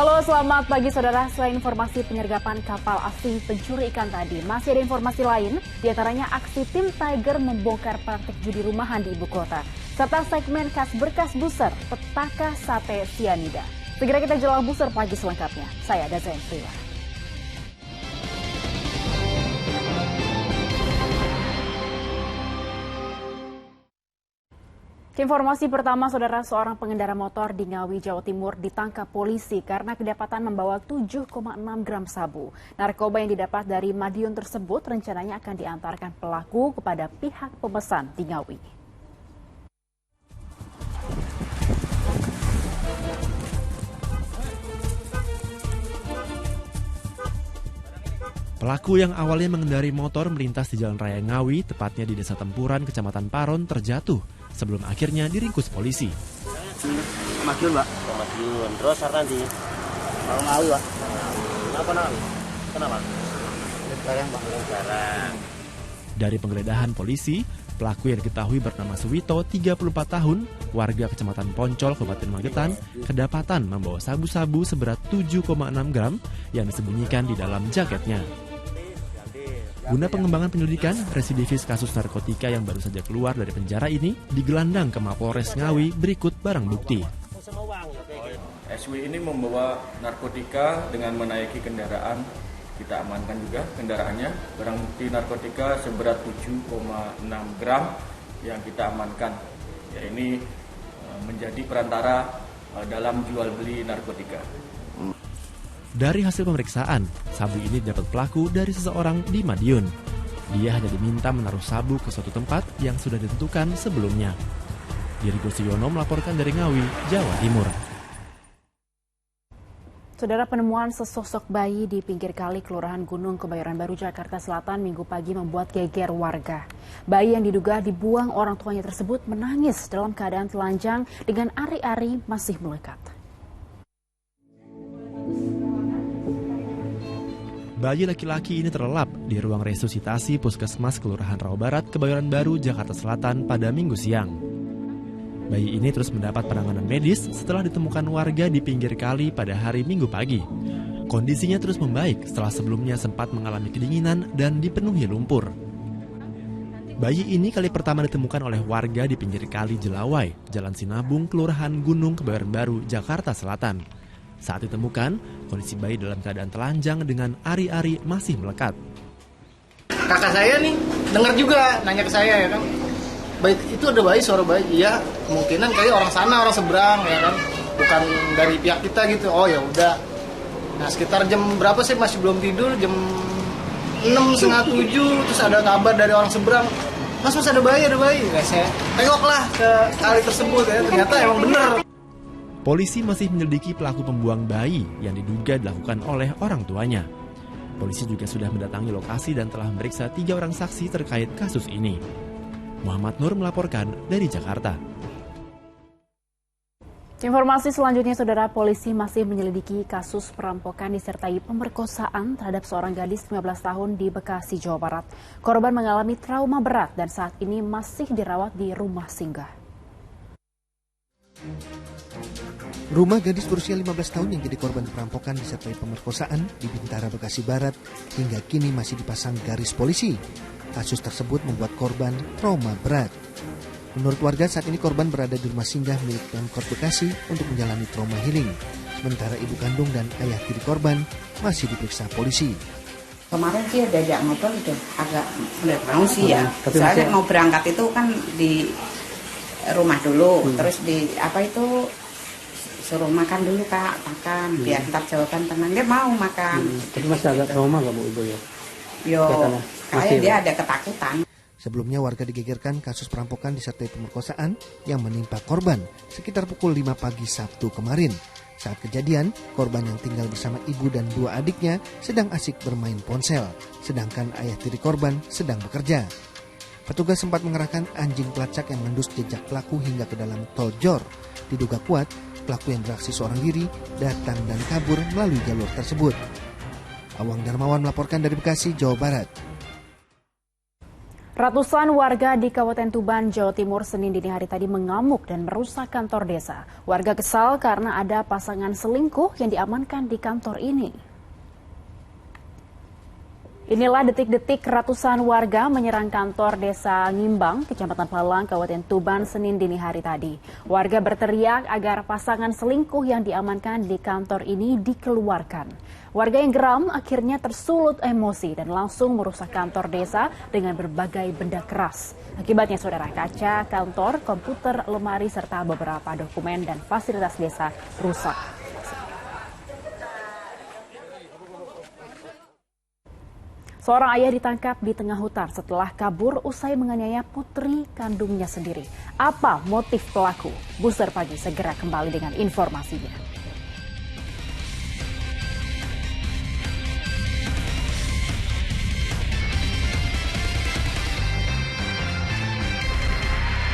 Halo, selamat pagi saudara. Selain informasi penyergapan kapal asing pencuri ikan tadi, masih ada informasi lain, diantaranya aksi tim Tiger membongkar praktik judi rumahan di ibu kota, serta segmen khas berkas buser, petaka sate sianida. Segera kita jelang buser pagi selengkapnya. Saya Dazen Priwa. Informasi pertama, saudara, seorang pengendara motor di Ngawi, Jawa Timur ditangkap polisi karena kedapatan membawa 7,6 gram sabu. Narkoba yang didapat dari Madiun tersebut rencananya akan diantarkan pelaku kepada pihak pemesan di Ngawi. Pelaku yang awalnya mengendarai motor melintas di Jalan Raya Ngawi, tepatnya di Desa Tempuran, Kecamatan Paron, terjatuh sebelum akhirnya diringkus polisi. Madiun, Pak. Madiun. Terus nanti mau Ngawi, Pak. Kenapa Ngawi? Kenapa? Jarang, Pak. Jarang. Dari penggeledahan polisi, pelaku yang diketahui bernama Suwito, 34 tahun, warga Kecamatan Poncol, Kabupaten Magetan, kedapatan membawa sabu-sabu seberat 7,6 gram yang disembunyikan di dalam jaketnya. Guna pengembangan penyelidikan, residivis kasus narkotika yang baru saja keluar dari penjara ini digelandang ke Mapolres Ngawi berikut barang bukti. SW ini membawa narkotika dengan menaiki kendaraan. Kita amankan juga kendaraannya. Barang bukti narkotika seberat 7,6 gram yang kita amankan. Ya, ini menjadi perantara dalam jual beli narkotika. Dari hasil pemeriksaan, sabu ini didapat pelaku dari seseorang di Madiun. Dia hanya diminta menaruh sabu ke suatu tempat yang sudah ditentukan sebelumnya. Dirigo Siono melaporkan dari Ngawi, Jawa Timur. Saudara, penemuan sesosok bayi di pinggir kali Kelurahan Gunung Kebayoran Baru, Jakarta Selatan Minggu pagi membuat geger warga. Bayi yang diduga dibuang orang tuanya tersebut menangis dalam keadaan telanjang dengan ari-ari masih melekat. Bayi laki-laki ini terlelap di ruang resusitasi Puskesmas Kelurahan Rawa Barat, Kebayoran Baru, Jakarta Selatan pada Minggu siang. Bayi ini terus mendapat penanganan medis setelah ditemukan warga di pinggir kali pada hari Minggu pagi. Kondisinya terus membaik setelah sebelumnya sempat mengalami kedinginan dan dipenuhi lumpur. Bayi ini kali pertama ditemukan oleh warga di pinggir kali Jelawai, Jalan Sinabung, Kelurahan Gunung Kebayoran Baru, Jakarta Selatan. Saat ditemukan, kondisi bayi dalam keadaan telanjang dengan ari-ari masih melekat. Kakak saya nih dengar juga nanya ke saya, ya kan, bayi itu ada bayi, suara bayi. Iya, kemungkinan kayak orang sana, orang seberang, ya kan, bukan dari pihak kita gitu. Oh ya udah. Nah sekitar jam berapa sih, masih belum tidur, jam 6, setengah 7, terus ada kabar dari orang seberang, mas ada bayi, ada bayi. Nah, saya tengoklah ke kali tersebut, ya ternyata emang bener. Polisi masih menyelidiki pelaku pembuang bayi yang diduga dilakukan oleh orang tuanya. Polisi juga sudah mendatangi lokasi dan telah memeriksa 3 orang saksi terkait kasus ini. Muhammad Nur melaporkan dari Jakarta. Informasi selanjutnya, saudara, polisi masih menyelidiki kasus perampokan disertai pemerkosaan terhadap seorang gadis 15 tahun di Bekasi, Jawa Barat. Korban mengalami trauma berat dan saat ini masih dirawat di rumah singgah. Rumah gadis berusia 15 tahun yang jadi korban perampokan disertai pemerkosaan di Bintara, Bekasi Barat hingga kini masih dipasang garis polisi. Kasus tersebut membuat korban trauma berat. Menurut warga, saat ini korban berada di rumah singgah milik Pemkot Bekasi untuk menjalani trauma healing. Sementara ibu kandung dan ayah tiri korban masih diperiksa polisi. Kemarin sih ada ajak ngobrol itu agak nggak mau sih ya. Soalnya mau berangkat itu kan di rumah dulu, terus di apa itu suruh makan dulu Kak, makan biar ntar jawaban tenang, dia mau makan. Tapi masih agak trauma nggak Bu Ibu ya? Yo, kayak dia ada ketakutan. Sebelumnya warga digegerkan kasus perampokan disertai pemerkosaan yang menimpa korban sekitar pukul 5 pagi Sabtu kemarin. Saat kejadian, korban yang tinggal bersama ibu dan 2 adiknya sedang asik bermain ponsel, sedangkan ayah tiri korban sedang bekerja. Petugas sempat mengerahkan anjing pelacak yang mengendus jejak pelaku hingga ke dalam tol Jor. Diduga kuat, pelaku yang beraksi seorang diri datang dan kabur melalui jalur tersebut. Awang Darmawan melaporkan dari Bekasi, Jawa Barat. Ratusan warga di Kabupaten Tuban, Jawa Timur Senin dini hari tadi mengamuk dan merusak kantor desa. Warga kesal karena ada pasangan selingkuh yang diamankan di kantor ini. Inilah detik-detik ratusan warga menyerang kantor desa Ngimbang, Kecamatan Palang, Kabupaten Tuban, Senin dini hari tadi. Warga berteriak agar pasangan selingkuh yang diamankan di kantor ini dikeluarkan. Warga yang geram akhirnya tersulut emosi dan langsung merusak kantor desa dengan berbagai benda keras. Akibatnya saudara, kaca kantor, komputer, lemari, serta beberapa dokumen dan fasilitas desa rusak. Seorang ayah ditangkap di tengah hutan setelah kabur usai menganiaya putri kandungnya sendiri. Apa motif pelaku? Buser Pagi segera kembali dengan informasinya.